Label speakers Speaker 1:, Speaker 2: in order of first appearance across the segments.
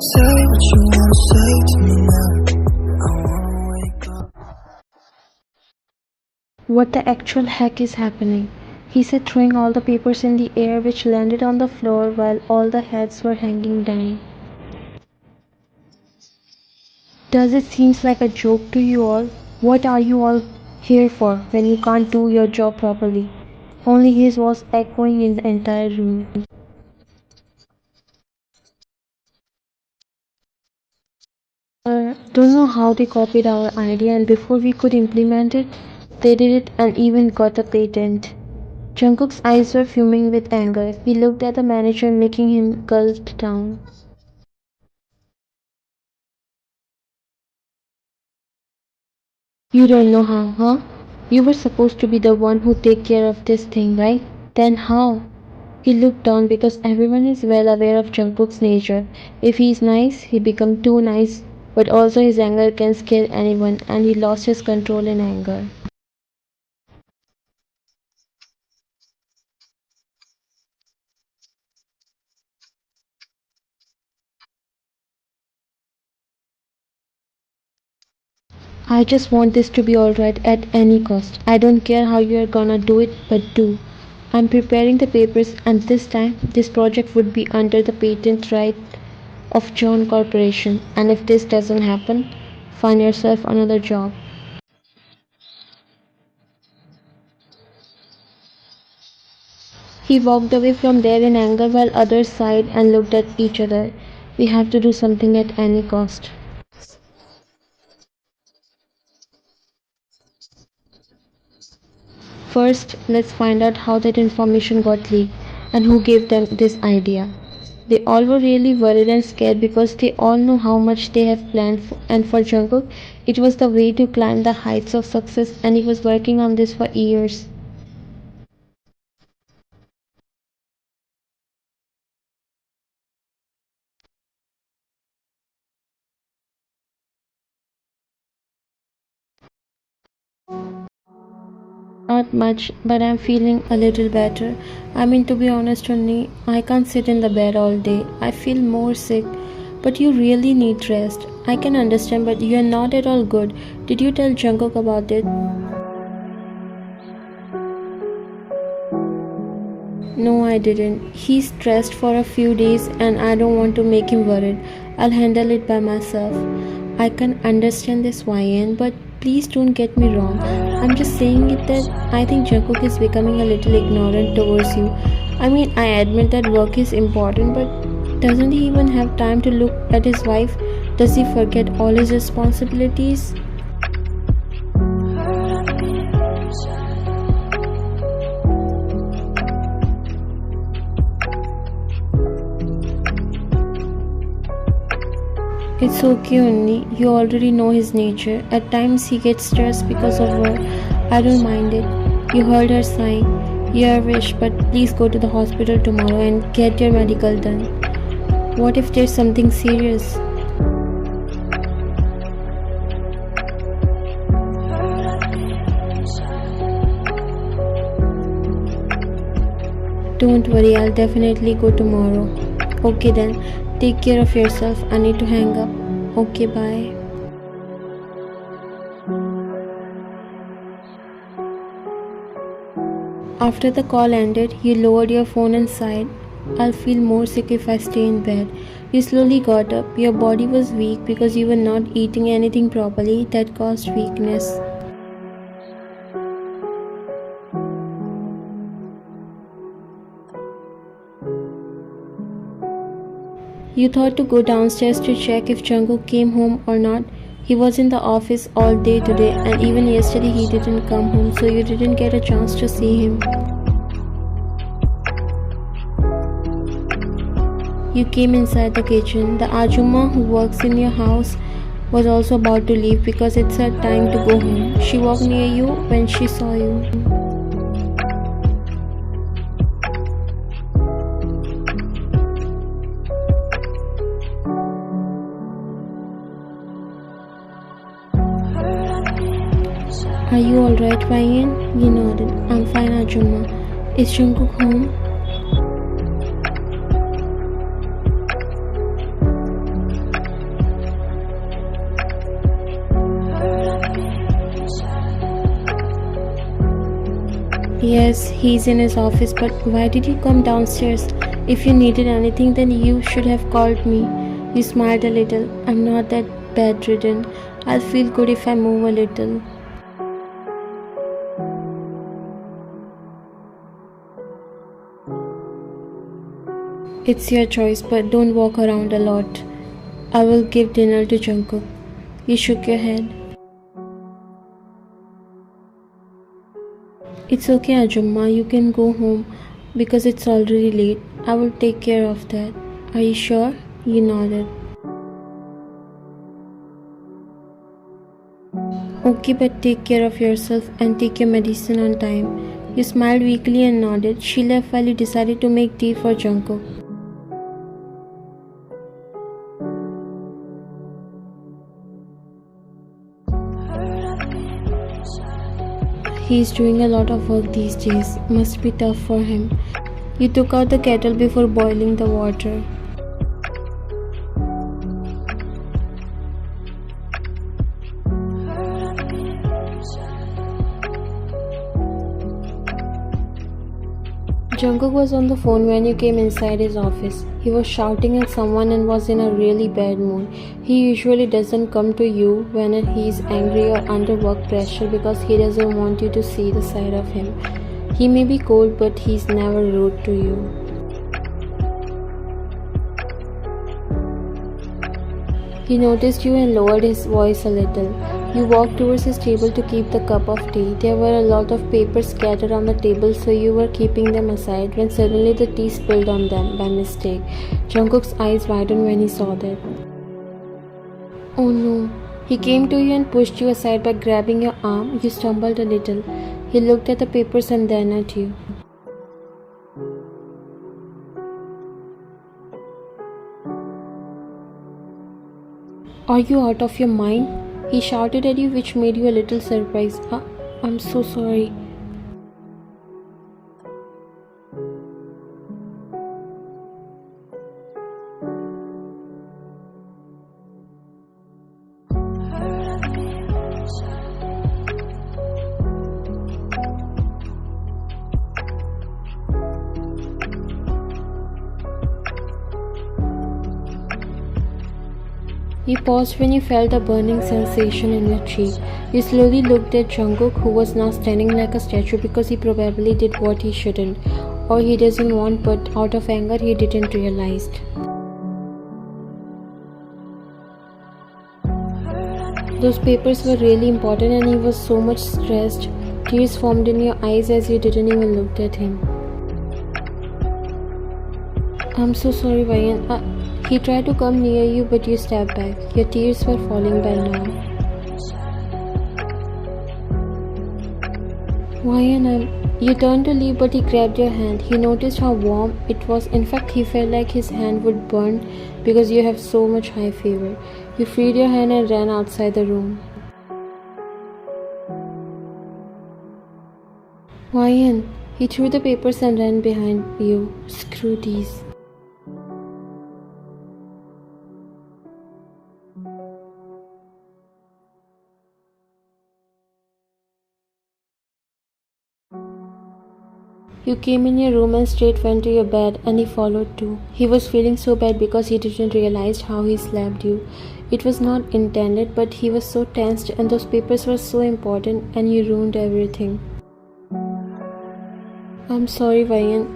Speaker 1: Say what you wanna say to me now. I wanna wake up.
Speaker 2: What the actual heck is happening? He said, throwing all the papers in the air, which landed on the floor while all the heads were hanging down. Does it seem like a joke to you all? What are you all here for when you can't do your job properly? Only his was echoing in the entire room. Don't know how they copied our idea, and before we could implement it, they did it and even got a patent. Jungkook's eyes were fuming with anger. He looked at the manager, making him gulp down. You don't know how, huh? You were supposed to be the one who take care of this thing, right? Then how? He looked down because everyone is well aware of Jungkook's nature. If he is nice, he becomes too nice, but also his anger can scare anyone, and he lost his control in anger. I just want this to be alright at any cost. I don't care how you're gonna do it, but do. I'm preparing the papers, and this time this project would be under the patent right of John Corporation, and if this doesn't happen, find yourself another job. He walked away from there in anger while others sighed and looked at each other. We have to do something at any cost. First, let's find out how that information got leaked and who gave them this idea. They all were really worried and scared because they all know how much they have planned and for Jungkook, it was the way to climb the heights of success and he was working on this for years. Not much, but I'm feeling a little better. I mean, to be honest, only I can't sit in the bed all day. I feel more sick. But you really need rest. I can understand, but you're not at all good. Did you tell Jungkook about it? No, I didn't. He's stressed for a few days and I don't want to make him worried. I'll handle it by myself. I can understand this YN, but please don't get me wrong. I'm just saying it that I think Jungkook is becoming a little ignorant towards you. I mean, I admit that work is important, but doesn't he even have time to look at his wife? Does he forget all his responsibilities? It's okay only, you already know his nature. At times he gets stressed because of work. I don't mind it. You heard her sighing. Your wish, but please go to the hospital tomorrow and get your medical done. What if there's something serious? Don't worry, I'll definitely go tomorrow. Okay then, take care of yourself. I need to hang up. Okay, bye. After the call ended, you lowered your phone and sighed. I'll feel more sick if I stay in bed. You slowly got up. Your body was weak because you were not eating anything properly. That caused weakness. You thought to go downstairs to check if Jungkook came home or not. He was in the office all day today and even yesterday he didn't come home, so you didn't get a chance to see him. You came inside the kitchen. The Ajumma who works in your house was also about to leave because it's her time to go home. She walked near you when she saw you. Are you alright, Ryan? You nodded. I'm fine, Ajumma. Is Jungkook home? Yes, he's in his office, but why did you come downstairs? If you needed anything, then you should have called me. You smiled a little. I'm not that bedridden. I'll feel good if I move a little. It's your choice, but don't walk around a lot. I will give dinner to Jungkook. You shook your head. It's okay, Ajumma. You can go home because it's already late. I will take care of that. Are you sure? You nodded. Okay, but take care of yourself and take your medicine on time. You smiled weakly and nodded. She left while you decided to make tea for Jungkook. He's doing a lot of work these days. Must be tough for him. You took out the kettle before boiling the water. Jungkook was on the phone when you came inside his office. He was shouting at someone and was in a really bad mood. He usually doesn't come to you when he's angry or under work pressure because he doesn't want you to see the side of him. He may be cold, but he's never rude to you. He noticed you and lowered his voice a little. You walked towards his table to keep the cup of tea. There were a lot of papers scattered on the table, so you were keeping them aside when suddenly the tea spilled on them by mistake. Jungkook's eyes widened when he saw that. Oh no. He came to you and pushed you aside by grabbing your arm. You stumbled a little. He looked at the papers and then at you. Are you out of your mind? He shouted at you, which made you a little surprised. I'm so sorry. You paused when you felt a burning sensation in your cheek. You slowly looked at Jungkook, who was now standing like a statue because he probably did what he shouldn't. Or he doesn't want, but out of anger he didn't realize. Those papers were really important and he was so much stressed. Tears formed in your eyes as you didn't even look at him. I'm so sorry, Vayan. He tried to come near you, but you stepped back. Your tears were falling by now. Vayan, you turned to leave, but he grabbed your hand. He noticed how warm it was. In fact, he felt like his hand would burn because you have so much high fever. You freed your hand and ran outside the room. Vayan, he threw the papers and ran behind you. Screw these. You came in your room and straight went to your bed, and he followed too. He was feeling so bad because he didn't realize how he slapped you. It was not intended, but he was so tensed and those papers were so important and you ruined everything. I'm sorry, Vayan.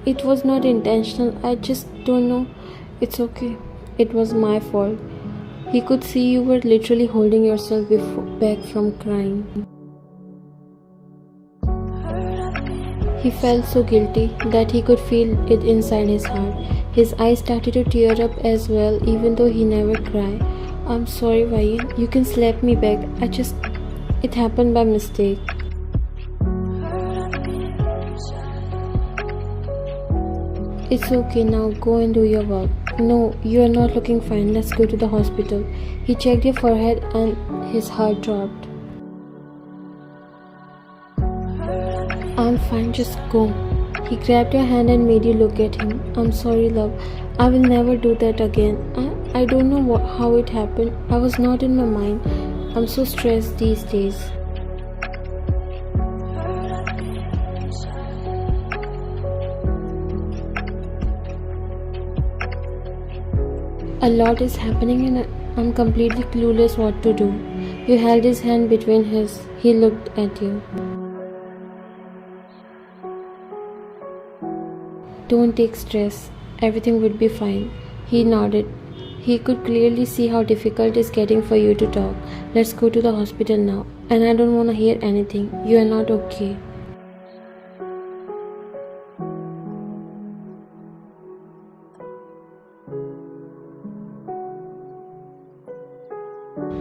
Speaker 2: It was not intentional. I just don't know. It's okay. It was my fault. He could see you were literally holding yourself back from crying. He felt so guilty that he could feel it inside his heart. His eyes started to tear up as well, even though he never cried. I'm sorry, Vayan. You can slap me back. It happened by mistake. It's okay now. Go and do your work. No, you are not looking fine. Let's go to the hospital. He checked your forehead and his heart dropped. I'm fine, just go. He grabbed your hand and made you look at him. I'm sorry, love. I will never do that again. I don't know how it happened. I was not in my mind. I'm so stressed these days. A lot is happening and I'm completely clueless what to do. You held his hand between his. He looked at you. Don't take stress. Everything would be fine. He nodded. He could clearly see how difficult it's getting for you to talk. Let's go to the hospital now. And I don't want to hear anything. You are not okay.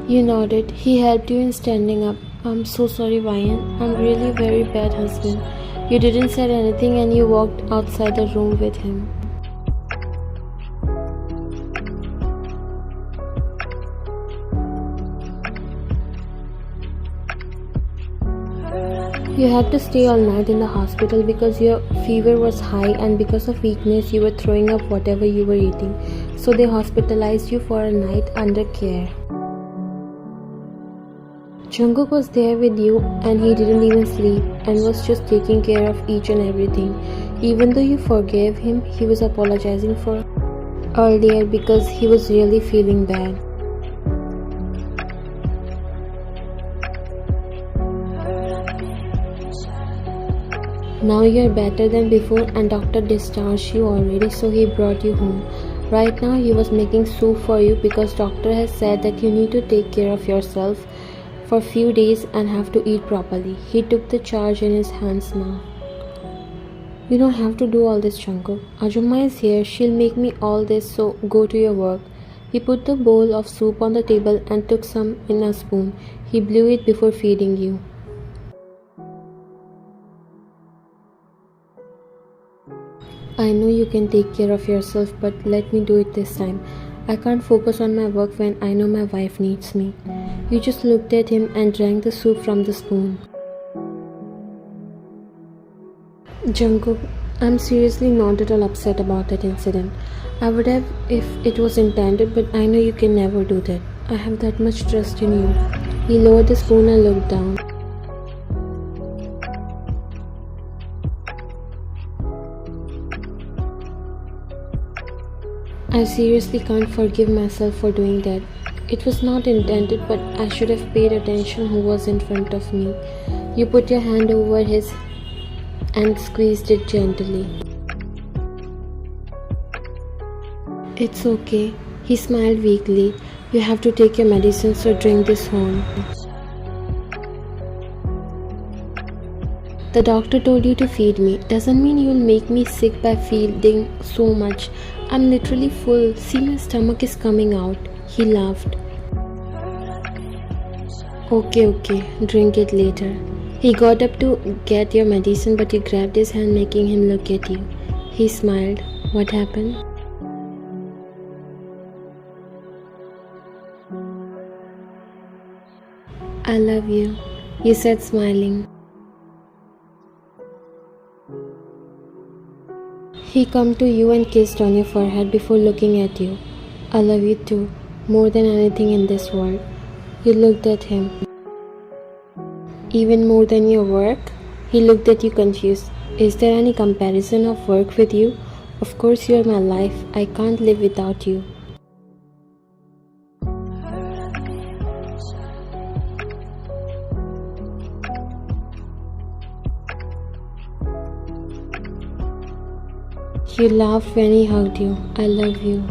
Speaker 2: You nodded. He helped you in standing up. I'm so sorry, Ryan. I'm really a very bad husband. You didn't say anything and you walked outside the room with him. You had to stay all night in the hospital because your fever was high and because of weakness you were throwing up whatever you were eating. So they hospitalized you for a night under care. Jungkook was there with you and he didn't even sleep and was just taking care of each and everything. Even though you forgave him, he was apologizing for earlier because he was really feeling bad. Now you're better than before and doctor discharged you already, so he brought you home. Right now he was making soup for you because doctor has said that you need to take care of yourself for a few days and have to eat properly. He took the charge in his hands now. You don't have to do all this, Jungkook. Ajumma is here. She'll make me all this, so go to your work. He put the bowl of soup on the table and took some in a spoon. He blew it before feeding you. I know you can take care of yourself, but let me do it this time. I can't focus on my work when I know my wife needs me. You just looked at him and drank the soup from the spoon. Jungkook, I'm seriously not at all upset about that incident. I would have if it was intended, but I know you can never do that. I have that much trust in you. He lowered the spoon and looked down. I seriously can't forgive myself for doing that. It was not intended, but I should have paid attention who was in front of me. You put your hand over his and squeezed it gently. It's okay. He smiled weakly. You have to take your medicine, so drink this home. The doctor told you to feed me. Doesn't mean you'll make me sick by feeding so much. I'm literally full. See, my stomach is coming out. He laughed. Okay, drink it later. He got up to get your medicine, but you grabbed his hand, making him look at you. He smiled. What happened? I love you, you said, smiling. He came to you and kissed on your forehead before looking at you. I love you too, more than anything in this world. You looked at him. Even more than your work? He looked at you confused. Is there any comparison of work with you? Of course you are my life. I can't live without you. You laughed when he hugged you. I love you.